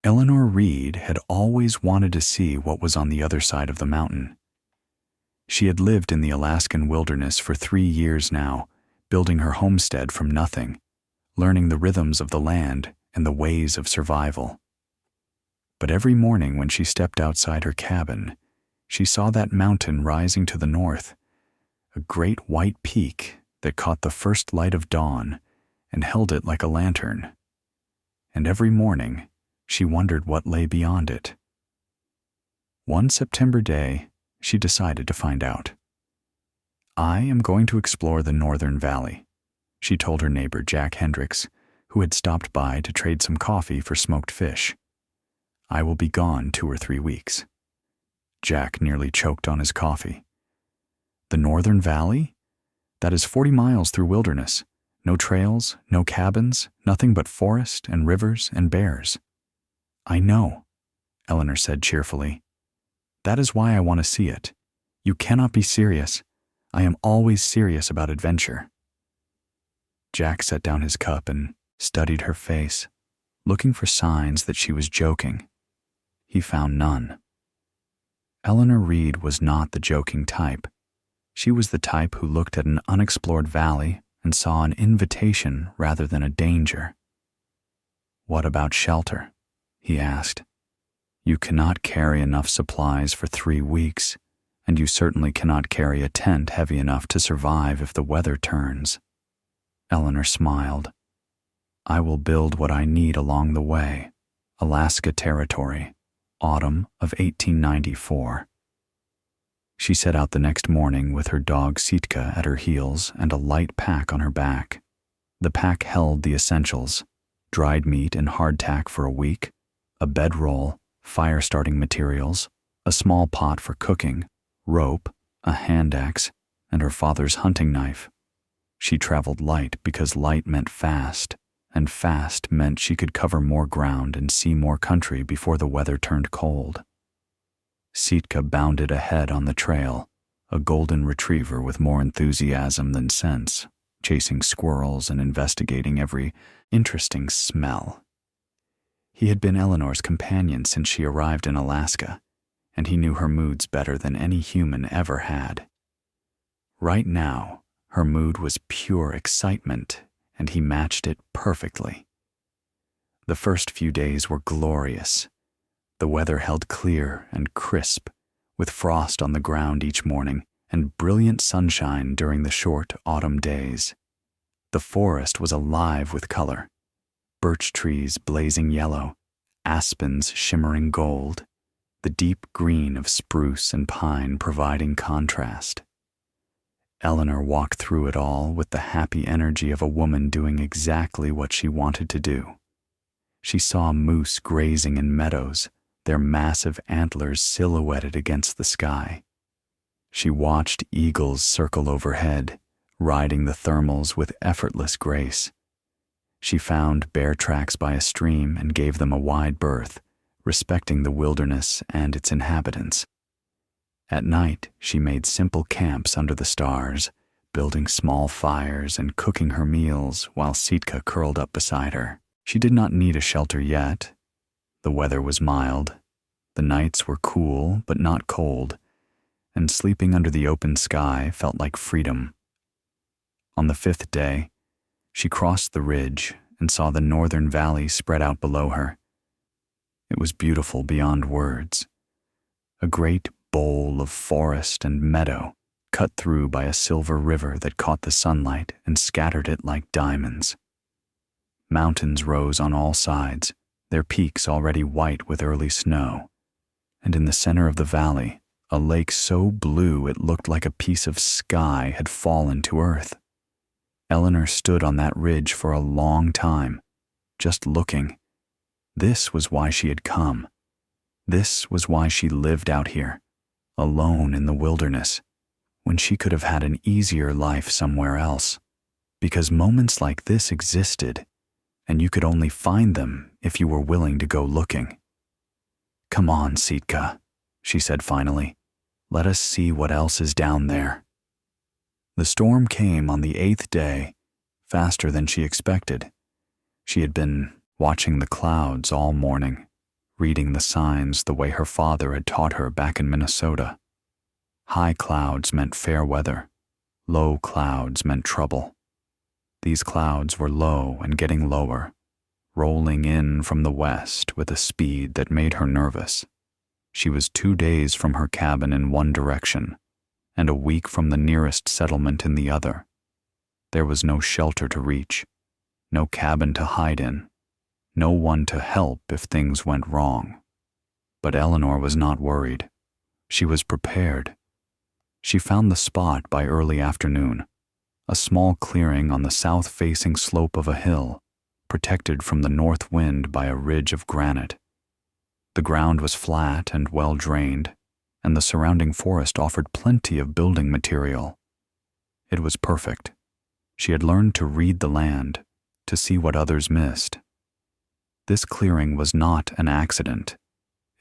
Eleanor Reed had always wanted to see what was on the other side of the mountain. She had lived in the Alaskan wilderness for 3 years now, building her homestead from nothing, learning the rhythms of the land and the ways of survival. But every morning when she stepped outside her cabin, she saw that mountain rising to the north, a great white peak that caught the first light of dawn and held it like a lantern. And every morning, she wondered what lay beyond it. One September day, she decided to find out. "I am going to explore the Northern Valley," she told her neighbor Jack Hendricks, who had stopped by to trade some coffee for smoked fish. "I will be gone 2 or 3 weeks." Jack nearly choked on his coffee. "The Northern Valley? That is 40 miles through wilderness. No trails, no cabins, nothing but forest and rivers and bears." "I know," Eleanor said cheerfully. "That is why I want to see it. You cannot be serious. I am always serious about adventure." Jack set down his cup and studied her face, looking for signs that she was joking. He found none. Eleanor Reed was not the joking type. She was the type who looked at an unexplored valley and saw an invitation rather than a danger. "What about shelter?" he asked. "You cannot carry enough supplies for 3 weeks, and you certainly cannot carry a tent heavy enough to survive if the weather turns." Eleanor smiled. "I will build what I need along the way. Alaska Territory, autumn of 1894. She set out the next morning with her dog Sitka at her heels and a light pack on her back. The pack held the essentials: dried meat and hardtack for a week, a bedroll, fire-starting materials, a small pot for cooking, rope, a hand axe, and her father's hunting knife. She traveled light because light meant fast, and fast meant she could cover more ground and see more country before the weather turned cold. Sitka bounded ahead on the trail, a golden retriever with more enthusiasm than sense, chasing squirrels and investigating every interesting smell. He had been Eleanor's companion since she arrived in Alaska, and he knew her moods better than any human ever had. Right now, her mood was pure excitement, and he matched it perfectly. The first few days were glorious. The weather held clear and crisp, with frost on the ground each morning and brilliant sunshine during the short autumn days. The forest was alive with color: birch trees blazing yellow, aspens shimmering gold, the deep green of spruce and pine providing contrast. Eleanor walked through it all with the happy energy of a woman doing exactly what she wanted to do. She saw moose grazing in meadows, their massive antlers silhouetted against the sky. She watched eagles circle overhead, riding the thermals with effortless grace. She found bear tracks by a stream and gave them a wide berth, respecting the wilderness and its inhabitants. At night, she made simple camps under the stars, building small fires and cooking her meals while Sitka curled up beside her. She did not need a shelter yet. The weather was mild. The nights were cool but not cold, and sleeping under the open sky felt like freedom. On the 5th day, she crossed the ridge and saw the Northern Valley spread out below her. It was beautiful beyond words. A great bowl of forest and meadow, cut through by a silver river that caught the sunlight and scattered it like diamonds. Mountains rose on all sides, their peaks already white with early snow, and in the center of the valley, a lake so blue it looked like a piece of sky had fallen to earth. Eleanor stood on that ridge for a long time, just looking. This was why she had come. This was why she lived out here, alone in the wilderness, when she could have had an easier life somewhere else. Because moments like this existed, and you could only find them if you were willing to go looking. "Come on, Sitka," she said finally. "Let us see what else is down there." The storm came on the 8th day, faster than she expected. She had been watching the clouds all morning, reading the signs the way her father had taught her back in Minnesota. High clouds meant fair weather. Low clouds meant trouble. These clouds were low and getting lower, rolling in from the west with a speed that made her nervous. She was 2 days from her cabin in one direction, and a week from the nearest settlement in the other. There was no shelter to reach, no cabin to hide in, no one to help if things went wrong. But Eleanor was not worried. She was prepared. She found the spot by early afternoon, a small clearing on the south-facing slope of a hill, protected from the north wind by a ridge of granite. The ground was flat and well-drained, and the surrounding forest offered plenty of building material. It was perfect. She had learned to read the land, to see what others missed. This clearing was not an accident.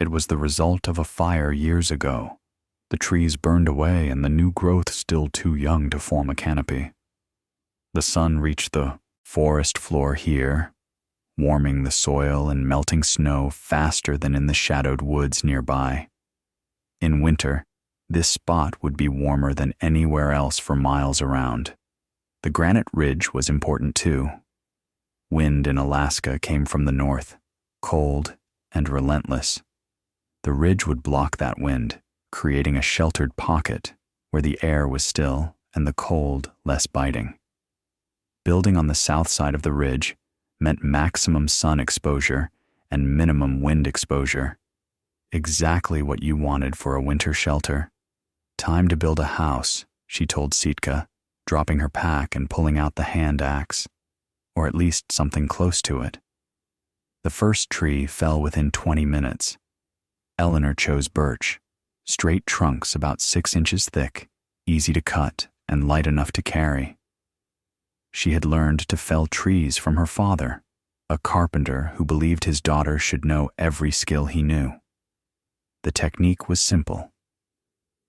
It was the result of a fire years ago. The trees burned away and the new growth still too young to form a canopy. The sun reached the forest floor here, warming the soil and melting snow faster than in the shadowed woods nearby. In winter, this spot would be warmer than anywhere else for miles around. The granite ridge was important too. Wind in Alaska came from the north, cold and relentless. The ridge would block that wind, creating a sheltered pocket where the air was still and the cold less biting. Building on the south side of the ridge meant maximum sun exposure and minimum wind exposure. Exactly what you wanted for a winter shelter. Time to build a house, she told Sitka, dropping her pack and pulling out the hand axe, or at least something close to it. The first tree fell within 20 minutes. Eleanor chose birch, straight trunks about 6 inches thick, easy to cut and light enough to carry. She had learned to fell trees from her father, a carpenter who believed his daughter should know every skill he knew. The technique was simple.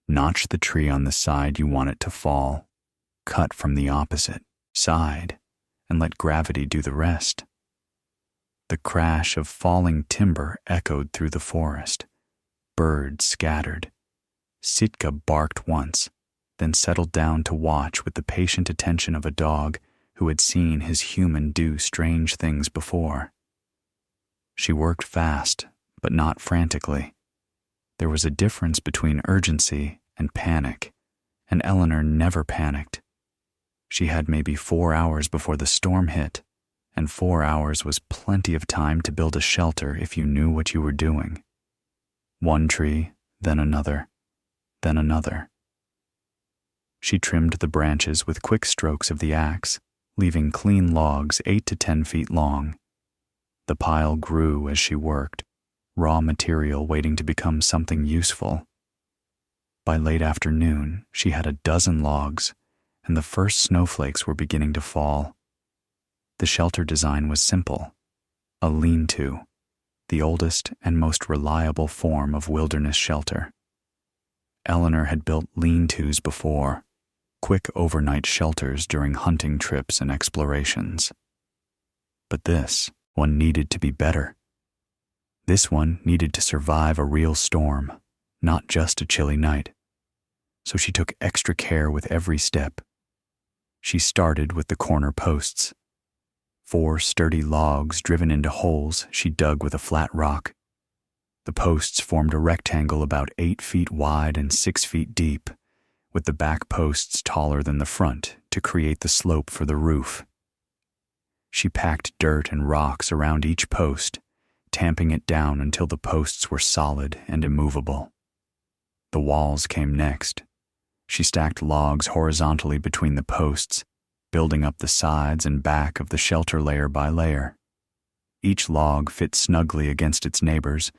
Notch the tree on the side you want it to fall, cut from the opposite side, and let gravity do the rest. The crash of falling timber echoed through the forest. Birds scattered. Sitka barked once, then settled down to watch with the patient attention of a dog who had seen his human do strange things before. She worked fast, but not frantically. There was a difference between urgency and panic, and Eleanor never panicked. She had maybe 4 hours before the storm hit, and 4 hours was plenty of time to build a shelter if you knew what you were doing. One tree, then another, then another. She trimmed the branches with quick strokes of the axe, leaving clean logs 8 to 10 feet long. The pile grew as she worked, raw material waiting to become something useful. By late afternoon, she had a dozen logs, and the first snowflakes were beginning to fall. The shelter design was simple: a lean-to, the oldest and most reliable form of wilderness shelter. Eleanor had built lean-tos before, quick overnight shelters during hunting trips and explorations. But this one needed to be better. This one needed to survive a real storm, not just a chilly night. So she took extra care with every step. She started with the corner posts. 4 sturdy logs driven into holes she dug with a flat rock. The posts formed a rectangle about 8 feet wide and 6 feet deep, with the back posts taller than the front to create the slope for the roof. She packed dirt and rocks around each post, tamping it down until the posts were solid and immovable. The walls came next. She stacked logs horizontally between the posts, building up the sides and back of the shelter layer by layer. Each log fit snugly against its neighbors,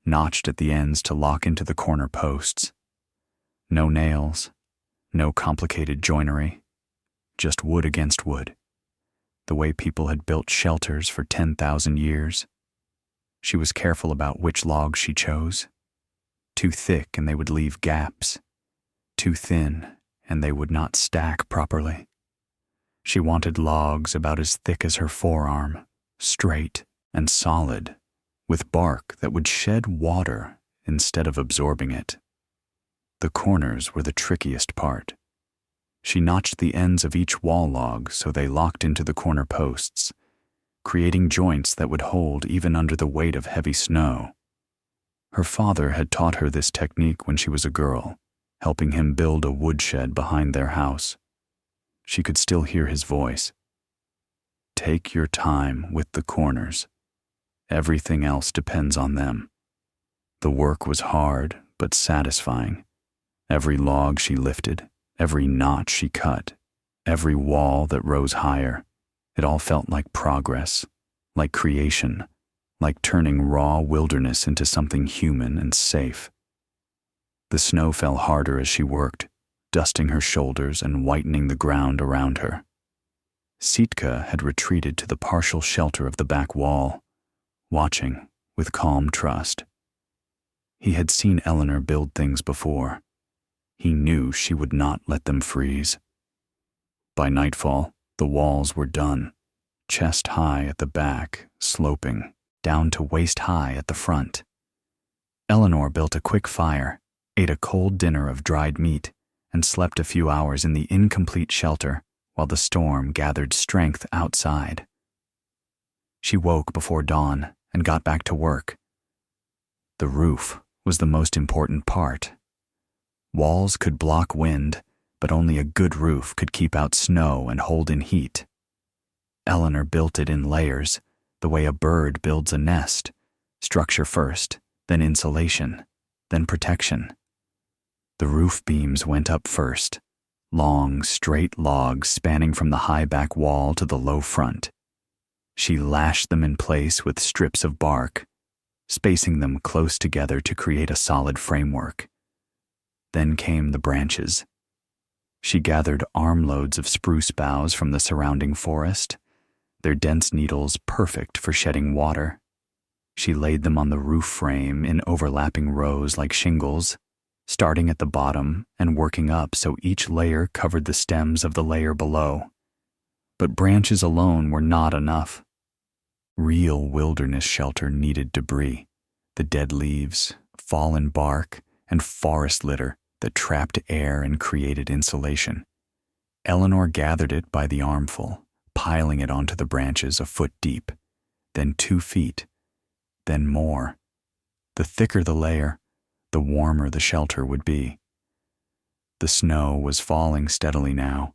notched at the ends to lock into the corner posts. No nails, no complicated joinery, just wood against wood, the way people had built shelters for 10,000 years. She was careful about which logs she chose. Too thick and they would leave gaps. Too thin and they would not stack properly. She wanted logs about as thick as her forearm, straight and solid, with bark that would shed water instead of absorbing it. The corners were the trickiest part. She notched the ends of each wall log so they locked into the corner posts, creating joints that would hold even under the weight of heavy snow. Her father had taught her this technique when she was a girl, helping him build a woodshed behind their house. She could still hear his voice. Take your time with the corners. Everything else depends on them. The work was hard, but satisfying. Every log she lifted, every notch she cut, every wall that rose higher, it all felt like progress, like creation, like turning raw wilderness into something human and safe. The snow fell harder as she worked, dusting her shoulders and whitening the ground around her. Sitka had retreated to the partial shelter of the back wall, watching with calm trust. He had seen Eleanor build things before. He knew she would not let them freeze. By nightfall, the walls were done, chest high at the back, sloping down to waist high at the front. Eleanor built a quick fire, ate a cold dinner of dried meat, and slept a few hours in the incomplete shelter while the storm gathered strength outside. She woke before dawn and got back to work. The roof was the most important part. Walls could block wind, but only a good roof could keep out snow and hold in heat. Eleanor built it in layers, the way a bird builds a nest, structure first, then insulation, then protection. The roof beams went up first, long, straight logs spanning from the high back wall to the low front. She lashed them in place with strips of bark, spacing them close together to create a solid framework. Then came the branches. She gathered armloads of spruce boughs from the surrounding forest, their dense needles perfect for shedding water. She laid them on the roof frame in overlapping rows like shingles, starting at the bottom and working up so each layer covered the stems of the layer below. But branches alone were not enough. Real wilderness shelter needed debris, the dead leaves, fallen bark, and forest litter that trapped air and created insulation. Eleanor gathered it by the armful, piling it onto the branches a foot deep, then 2 feet, then more. The thicker the layer, the warmer the shelter would be. The snow was falling steadily now,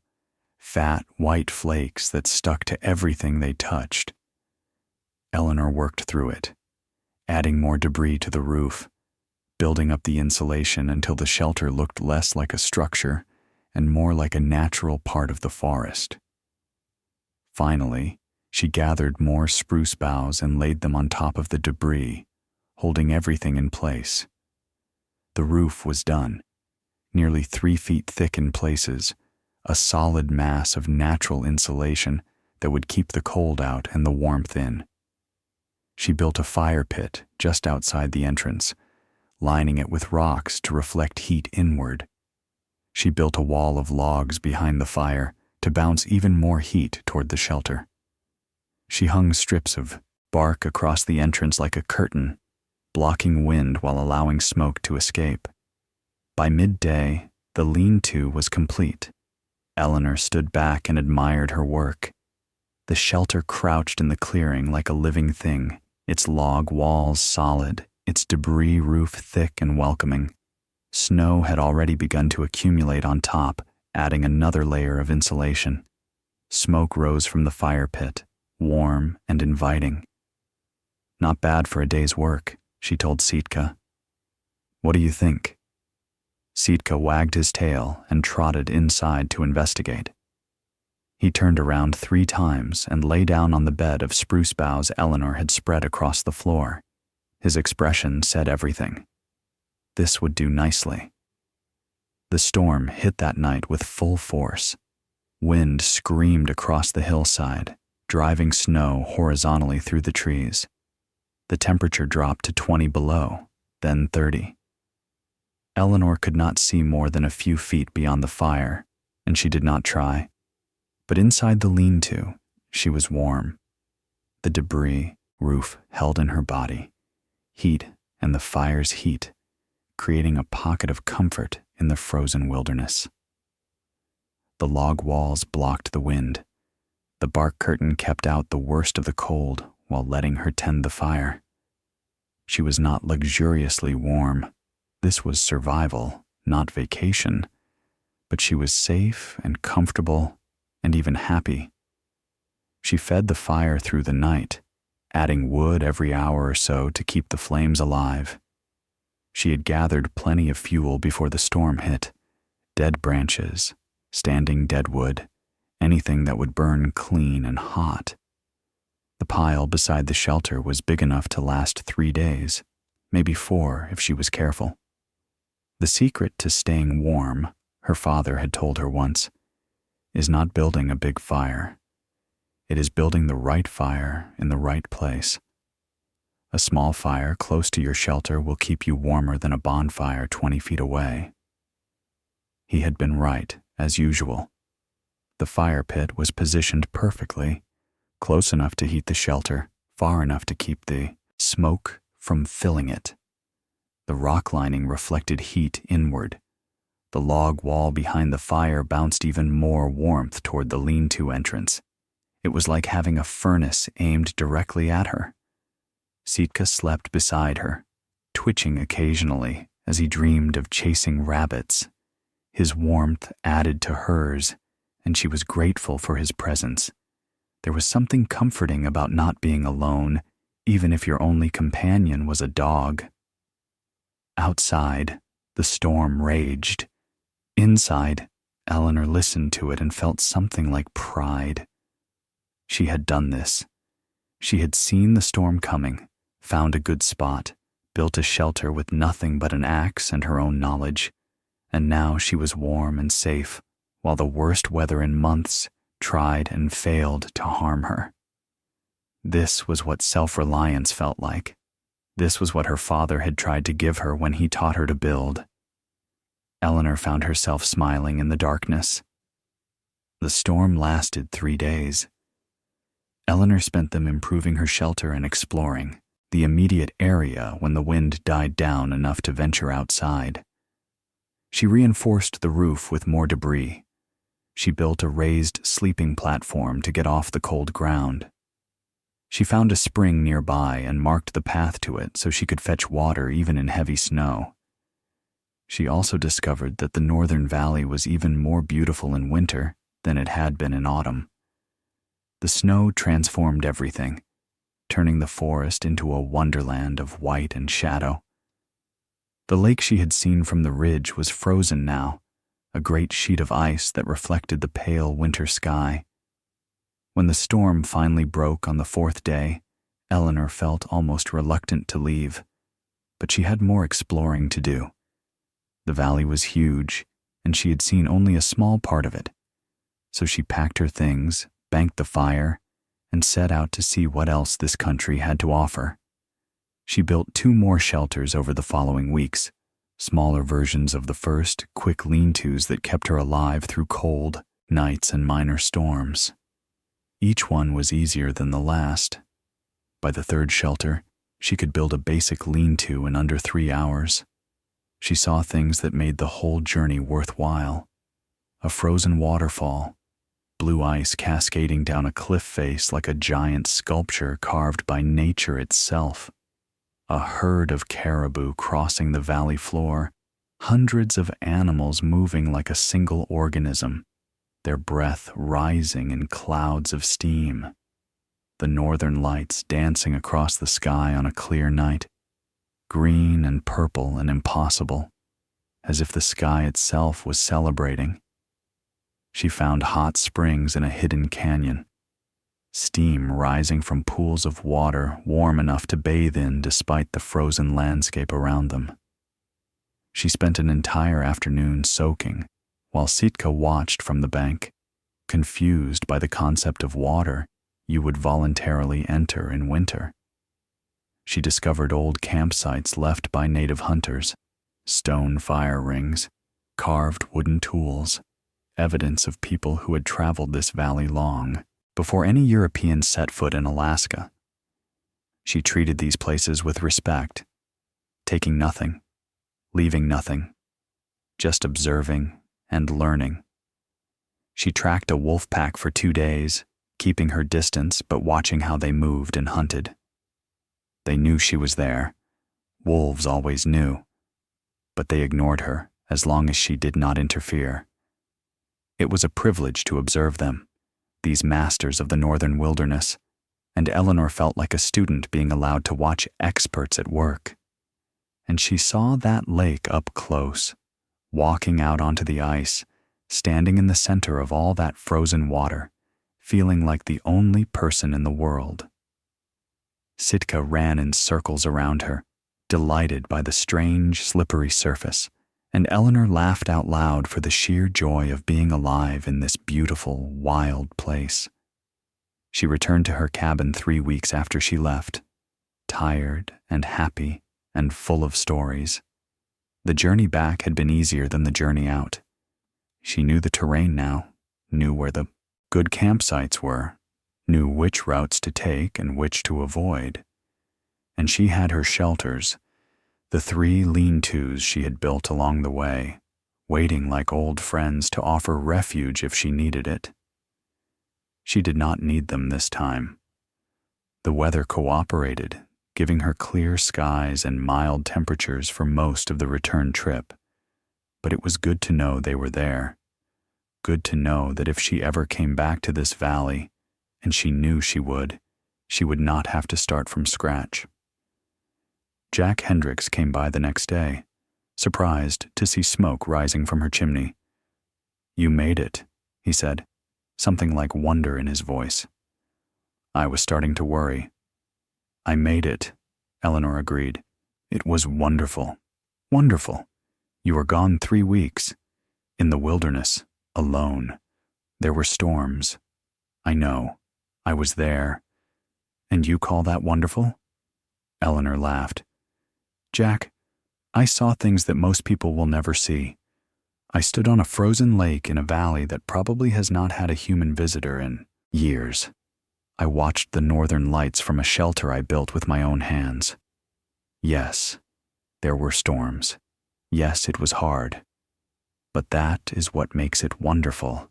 fat white flakes that stuck to everything they touched. Eleanor worked through it, adding more debris to the roof, building up the insulation until the shelter looked less like a structure and more like a natural part of the forest. Finally, she gathered more spruce boughs and laid them on top of the debris, holding everything in place. The roof was done, nearly 3 feet thick in places, a solid mass of natural insulation that would keep the cold out and the warmth in. She built a fire pit just outside the entrance, lining it with rocks to reflect heat inward. She built a wall of logs behind the fire to bounce even more heat toward the shelter. She hung strips of bark across the entrance like a curtain, blocking wind while allowing smoke to escape. By midday, the lean-to was complete. Eleanor stood back and admired her work. The shelter crouched in the clearing like a living thing, its log walls solid, its debris roof thick and welcoming. Snow had already begun to accumulate on top, adding another layer of insulation. Smoke rose from the fire pit, warm and inviting. Not bad for a day's work, she told Sitka. What do you think? Sitka wagged his tail and trotted inside to investigate. He turned around 3 times and lay down on the bed of spruce boughs Eleanor had spread across the floor. His expression said everything. This would do nicely. The storm hit that night with full force. Wind screamed across the hillside, driving snow horizontally through the trees. The temperature dropped to 20 below, then 30. Eleanor could not see more than a few feet beyond the fire, and she did not try. But inside the lean-to, she was warm. The debris roof held in her body, heat and the fire's heat, creating a pocket of comfort in the frozen wilderness. The log walls blocked the wind. The bark curtain kept out the worst of the cold while letting her tend the fire. She was not luxuriously warm. This was survival, not vacation. But she was safe and comfortable and even happy. She fed the fire through the night, adding wood every hour or so to keep the flames alive. She had gathered plenty of fuel before the storm hit: dead branches, standing dead wood, anything that would burn clean and hot. The pile beside the shelter was big enough to last 3 days, maybe 4 if she was careful. The secret to staying warm, her father had told her once, is not building a big fire. It is building the right fire in the right place. A small fire close to your shelter will keep you warmer than a bonfire 20 feet away. He had been right, as usual. The fire pit was positioned perfectly, close enough to heat the shelter, far enough to keep the smoke from filling it. The rock lining reflected heat inward. The log wall behind the fire bounced even more warmth toward the lean-to entrance. It was like having a furnace aimed directly at her. Sitka slept beside her, twitching occasionally as he dreamed of chasing rabbits. His warmth added to hers, and she was grateful for his presence. There was something comforting about not being alone, even if your only companion was a dog. Outside, the storm raged. Inside, Eleanor listened to it and felt something like pride. She had done this. She had seen the storm coming, found a good spot, built a shelter with nothing but an axe and her own knowledge, and now she was warm and safe, while the worst weather in months tried and failed to harm her. This was what self-reliance felt like. This was what her father had tried to give her when he taught her to build. Eleanor found herself smiling in the darkness. The storm lasted 3 days. Eleanor spent them improving her shelter and exploring the immediate area when the wind died down enough to venture outside. She reinforced the roof with more debris. She built a raised sleeping platform to get off the cold ground. She found a spring nearby and marked the path to it so she could fetch water even in heavy snow. She also discovered that the northern valley was even more beautiful in winter than it had been in autumn. The snow transformed everything, turning the forest into a wonderland of white and shadow. The lake she had seen from the ridge was frozen now, a great sheet of ice that reflected the pale winter sky. When the storm finally broke on the 4th day, Eleanor felt almost reluctant to leave, but she had more exploring to do. The valley was huge, and she had seen only a small part of it, so she packed her things, banked the fire, and set out to see what else this country had to offer. She built 2 more shelters over the following weeks, smaller versions of the first, quick lean-tos that kept her alive through cold nights and minor storms. Each one was easier than the last. By the 3rd shelter, she could build a basic lean-to in under 3 hours. She saw things that made the whole journey worthwhile. A frozen waterfall, blue ice cascading down a cliff face like a giant sculpture carved by nature itself. A herd of caribou crossing the valley floor, hundreds of animals moving like a single organism, their breath rising in clouds of steam. The northern lights dancing across the sky on a clear night, green and purple and impossible, as if the sky itself was celebrating. She found hot springs in a hidden canyon, steam rising from pools of water warm enough to bathe in despite the frozen landscape around them. She spent an entire afternoon soaking, while Sitka watched from the bank, confused by the concept of water you would voluntarily enter in winter. She discovered old campsites left by native hunters, stone fire rings, carved wooden tools, evidence of people who had traveled this valley long before any Europeans set foot in Alaska. She treated these places with respect taking nothing, leaving nothing, just observing and learning. She tracked a wolf pack for 2 days, keeping her distance but watching how they moved and hunted. They knew she was there. Wolves always knew. But they ignored her as long as she did not interfere. It was a privilege to observe them, these masters of the northern wilderness, and Eleanor felt like a student being allowed to watch experts at work. And she saw that lake up close, walking out onto the ice, standing in the center of all that frozen water, feeling like the only person in the world. Sitka ran in circles around her, delighted by the strange, slippery surface, and Eleanor laughed out loud for the sheer joy of being alive in this beautiful, wild place. She returned to her cabin 3 weeks after she left, tired and happy and full of stories. The journey back had been easier than the journey out. She knew the terrain now, knew where the good campsites were, knew which routes to take and which to avoid. And she had her shelters, the 3 lean-tos she had built along the way, waiting like old friends to offer refuge if she needed it. She did not need them this time. The weather cooperated, giving her clear skies and mild temperatures for most of the return trip. But it was good to know they were there. Good to know that if she ever came back to this valley, and she knew she would not have to start from scratch. Jack Hendricks came by the next day, surprised to see smoke rising from her chimney. "You made it," he said, something like wonder in his voice. I was starting to worry. "I made it," Eleanor agreed. "It was wonderful. Wonderful. You were gone 3 weeks. In the wilderness, alone. There were storms. I know. I was there. And you call that wonderful?" Eleanor laughed. "Jack, I saw things that most people will never see. I stood on a frozen lake in a valley that probably has not had a human visitor in years. I watched the northern lights from a shelter I built with my own hands. Yes, there were storms. Yes, it was hard. But that is what makes it wonderful.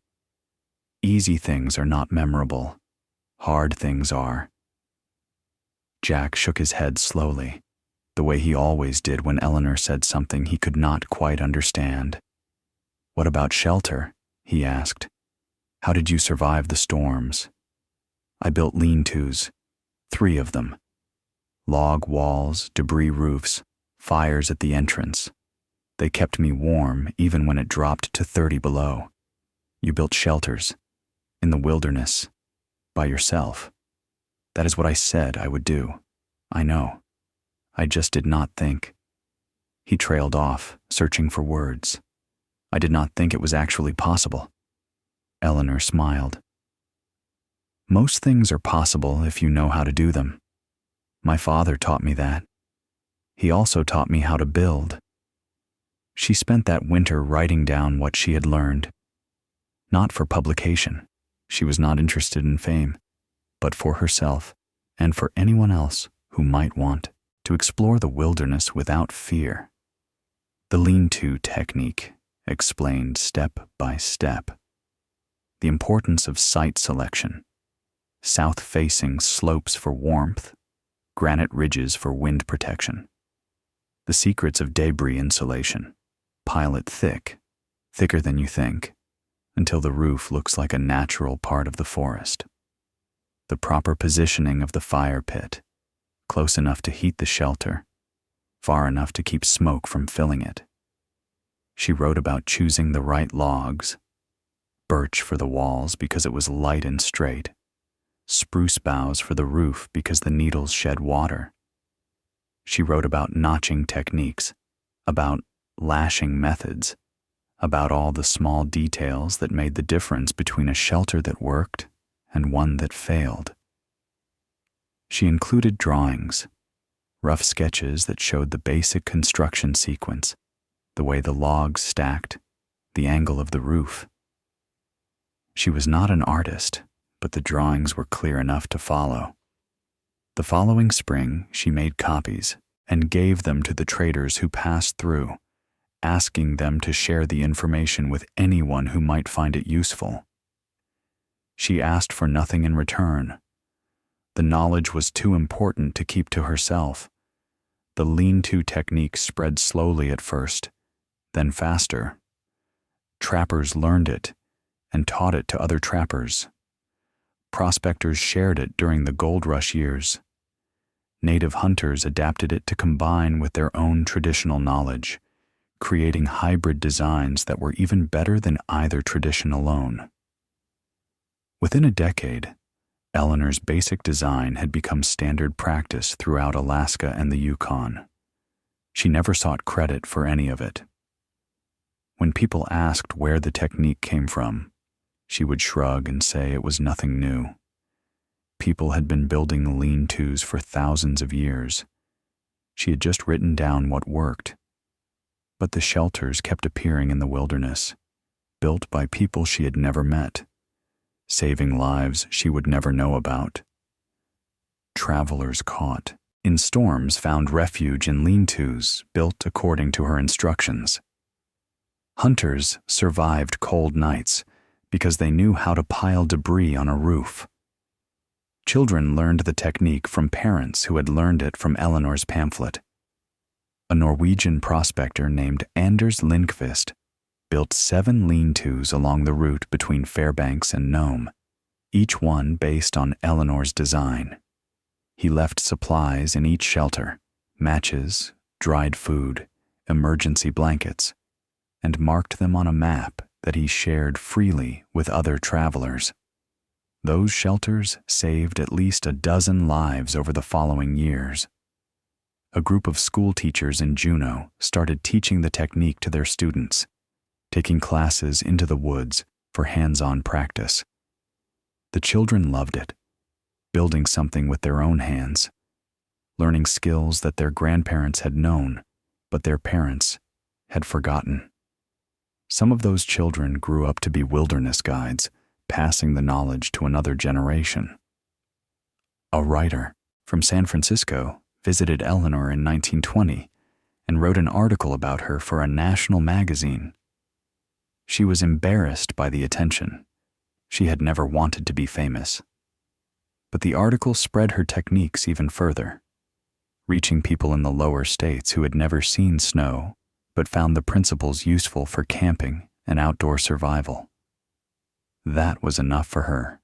Easy things are not memorable. Hard things are." Jack shook his head slowly, the way he always did when Eleanor said something he could not quite understand. "What about shelter?" he asked. "How did you survive the storms?" "I built lean-tos, 3 of them. Log walls, debris roofs, fires at the entrance. They kept me warm even when it dropped to 30 below. You built shelters, in the wilderness, by yourself. That is what I said I would do. I know. I just did not think." He trailed off, searching for words. "I did not think it was actually possible." Eleanor smiled. "Most things are possible if you know how to do them. My father taught me that. He also taught me how to build." She spent that winter writing down what she had learned. Not for publication. She was not interested in fame, but for herself and for anyone else who might want to explore the wilderness without fear. The lean-to technique explained step by step. The importance of site selection. South-facing slopes for warmth, granite ridges for wind protection. The secrets of debris insulation. Pile it thick, thicker than you think, until the roof looks like a natural part of the forest. The proper positioning of the fire pit, close enough to heat the shelter, far enough to keep smoke from filling it. She wrote about choosing the right logs, birch for the walls because it was light and straight, spruce boughs for the roof because the needles shed water. She wrote about notching techniques, about lashing methods, about all the small details that made the difference between a shelter that worked and one that failed. She included drawings, rough sketches that showed the basic construction sequence, the way the logs stacked, the angle of the roof. She was not an artist, but the drawings were clear enough to follow. The following spring, she made copies and gave them to the traders who passed through, asking them to share the information with anyone who might find it useful. She asked for nothing in return. The knowledge was too important to keep to herself. The lean-to technique spread slowly at first, then faster. Trappers learned it and taught it to other trappers. Prospectors shared it during the gold rush years. Native hunters adapted it to combine with their own traditional knowledge, creating hybrid designs that were even better than either tradition alone. Within a decade, Eleanor's basic design had become standard practice throughout Alaska and the Yukon. She never sought credit for any of it. When people asked where the technique came from, she would shrug and say it was nothing new. People had been building lean-tos for thousands of years. She had just written down what worked. But the shelters kept appearing in the wilderness, built by people she had never met, saving lives she would never know about. Travelers caught in storms found refuge in lean-tos built according to her instructions. Hunters survived cold nights because they knew how to pile debris on a roof. Children learned the technique from parents who had learned it from Eleanor's pamphlet. A Norwegian prospector named Anders Lindqvist built 7 lean-tos along the route between Fairbanks and Nome, each one based on Eleanor's design. He left supplies in each shelter, matches, dried food, emergency blankets, and marked them on a map that he shared freely with other travelers. Those shelters saved at least a dozen lives over the following years. A group of school teachers in Juneau started teaching the technique to their students, taking classes into the woods for hands-on practice. The children loved it, building something with their own hands, learning skills that their grandparents had known, but their parents had forgotten. Some of those children grew up to be wilderness guides, passing the knowledge to another generation. A writer from San Francisco visited Eleanor in 1920 and wrote an article about her for a national magazine. She was embarrassed by the attention. She had never wanted to be famous. But the article spread her techniques even further, reaching people in the lower states who had never seen snow but found the principles useful for camping and outdoor survival. That was enough for her,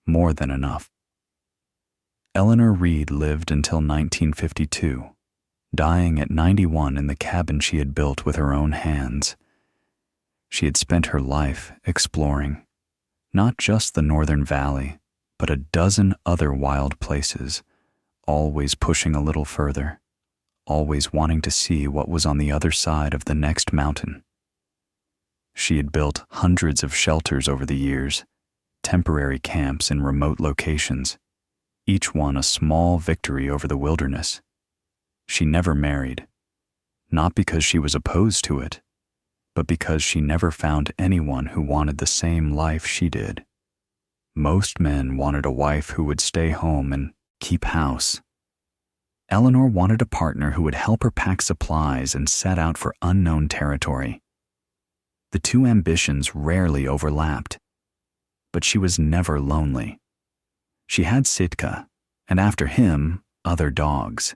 more than enough. Eleanor Reed lived until 1952, dying at 91 in the cabin she had built with her own hands. She had spent her life exploring, not just the Northern Valley, but a dozen other wild places, always pushing a little further, always wanting to see what was on the other side of the next mountain. She had built hundreds of shelters over the years, temporary camps in remote locations, each one a small victory over the wilderness. She never married, not because she was opposed to it, but because she never found anyone who wanted the same life she did. Most men wanted a wife who would stay home and keep house. Eleanor wanted a partner who would help her pack supplies and set out for unknown territory. The two ambitions rarely overlapped, but she was never lonely. She had Sitka, and after him, other dogs.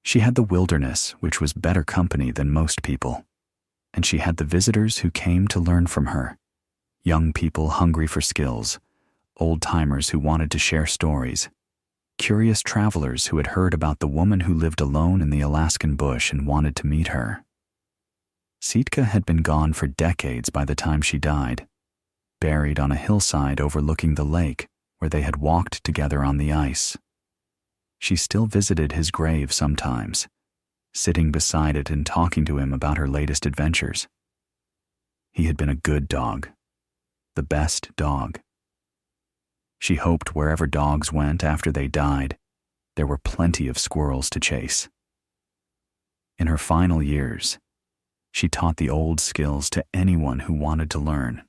She had the wilderness, which was better company than most people, and she had the visitors who came to learn from her, young people hungry for skills, old-timers who wanted to share stories, curious travelers who had heard about the woman who lived alone in the Alaskan bush and wanted to meet her. Sitka had been gone for decades by the time she died, buried on a hillside overlooking the lake where they had walked together on the ice. She still visited his grave sometimes, sitting beside it and talking to him about her latest adventures. He had been a good dog, the best dog. She hoped wherever dogs went after they died, there were plenty of squirrels to chase. In her final years, she taught the old skills to anyone who wanted to learn.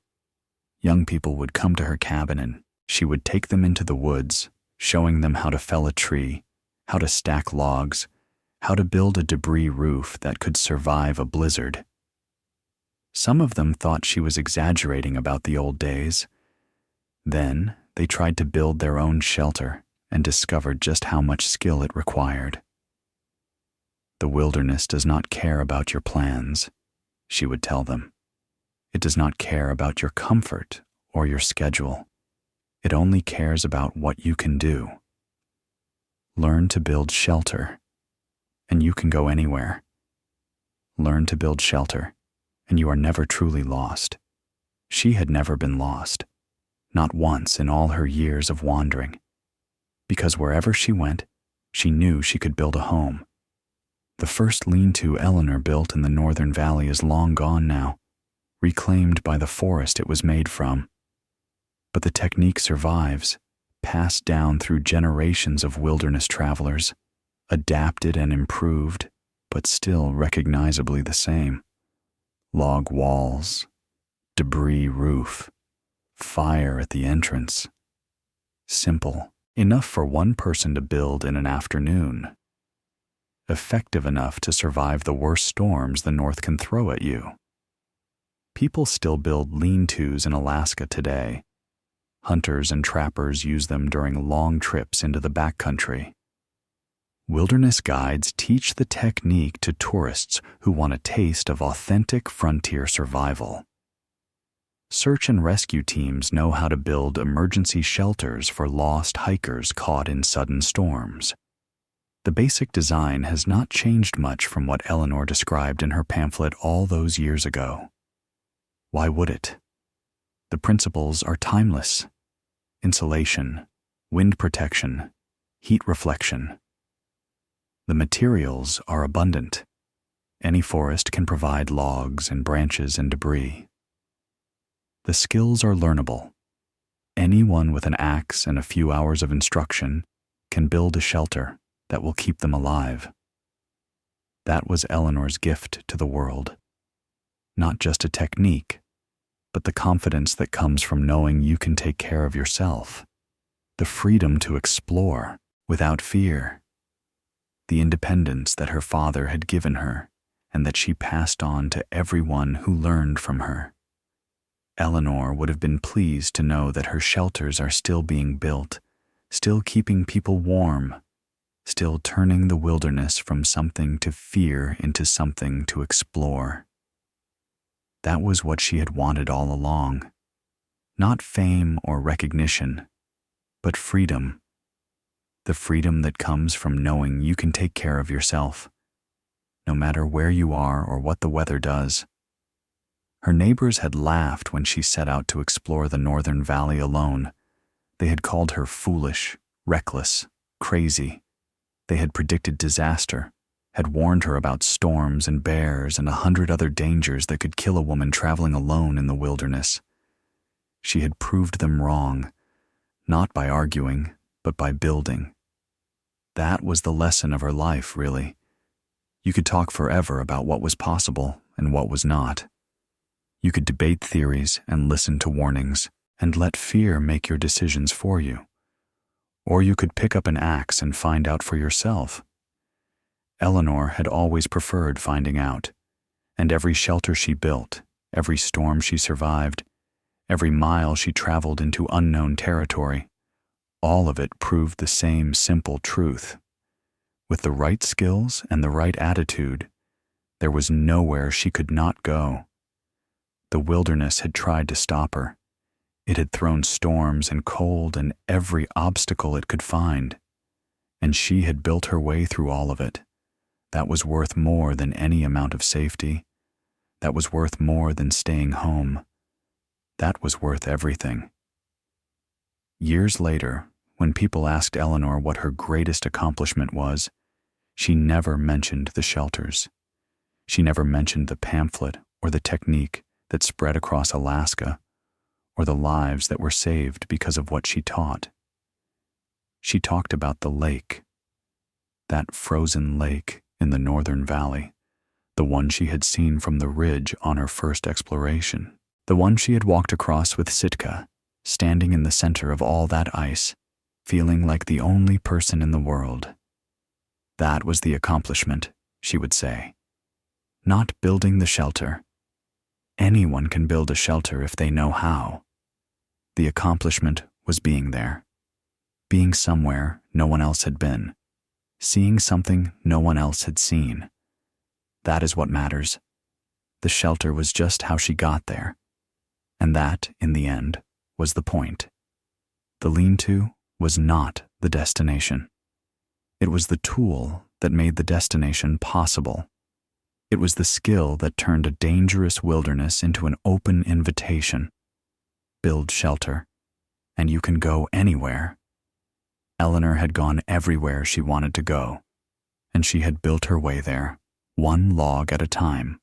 Young people would come to her cabin and she would take them into the woods, showing them how to fell a tree, how to stack logs, how to build a debris roof that could survive a blizzard. Some of them thought she was exaggerating about the old days. Then they tried to build their own shelter and discovered just how much skill it required. "The wilderness does not care about your plans," she would tell them. "It does not care about your comfort or your schedule. It only cares about what you can do. Learn to build shelter, and you can go anywhere. Learn to build shelter, and you are never truly lost." She had never been lost, not once in all her years of wandering, because wherever she went, she knew she could build a home. The first lean-to Eleanor built in the Northern Valley is long gone now, reclaimed by the forest it was made from. But the technique survives, passed down through generations of wilderness travelers, adapted and improved, but still recognizably the same. Log walls, debris roof, fire at the entrance. Simple, enough for one person to build in an afternoon. Effective enough to survive the worst storms the North can throw at you. People still build lean-tos in Alaska today. Hunters and trappers use them during long trips into the backcountry. Wilderness guides teach the technique to tourists who want a taste of authentic frontier survival. Search and rescue teams know how to build emergency shelters for lost hikers caught in sudden storms. The basic design has not changed much from what Eleanor described in her pamphlet all those years ago. Why would it? The principles are timeless. Insulation, wind protection, heat reflection. The materials are abundant. Any forest can provide logs and branches and debris. The skills are learnable. Anyone with an axe and a few hours of instruction can build a shelter that will keep them alive. That was Eleanor's gift to the world. Not just a technique, but the confidence that comes from knowing you can take care of yourself. The freedom to explore without fear. The independence that her father had given her and that she passed on to everyone who learned from her. Eleanor would have been pleased to know that her shelters are still being built, still keeping people warm, still turning the wilderness from something to fear into something to explore. That was what she had wanted all along. Not fame or recognition, but freedom. The freedom that comes from knowing you can take care of yourself, no matter where you are or what the weather does. Her neighbors had laughed when she set out to explore the Northern Valley alone. They had called her foolish, reckless, crazy. They had predicted disaster, had warned her about storms and bears and 100 other dangers that could kill a woman traveling alone in the wilderness. She had proved them wrong, not by arguing, but by building. That was the lesson of her life, really. You could talk forever about what was possible and what was not. You could debate theories and listen to warnings and let fear make your decisions for you. Or you could pick up an axe and find out for yourself. Eleanor had always preferred finding out, and every shelter she built, every storm she survived, every mile she traveled into unknown territory, all of it proved the same simple truth. With the right skills and the right attitude, there was nowhere she could not go. The wilderness had tried to stop her. It had thrown storms and cold and every obstacle it could find, and she had built her way through all of it. That was worth more than any amount of safety. That was worth more than staying home. That was worth everything. Years later, when people asked Eleanor what her greatest accomplishment was, she never mentioned the shelters. She never mentioned the pamphlet or the technique that spread across Alaska, or the lives that were saved because of what she taught. She talked about the lake, that frozen lake in the Northern Valley, the one she had seen from the ridge on her first exploration, the one she had walked across with Sitka, standing in the center of all that ice, feeling like the only person in the world. That was the accomplishment, she would say. Not building the shelter. Anyone can build a shelter if they know how. The accomplishment was being there. Being somewhere no one else had been. Seeing something no one else had seen. That is what matters. The shelter was just how she got there. And that, in the end, was the point. The lean-to was not the destination. It was the tool that made the destination possible. It was the skill that turned a dangerous wilderness into an open invitation. Build shelter, and you can go anywhere. Eleanor had gone everywhere she wanted to go, and she had built her way there, one log at a time.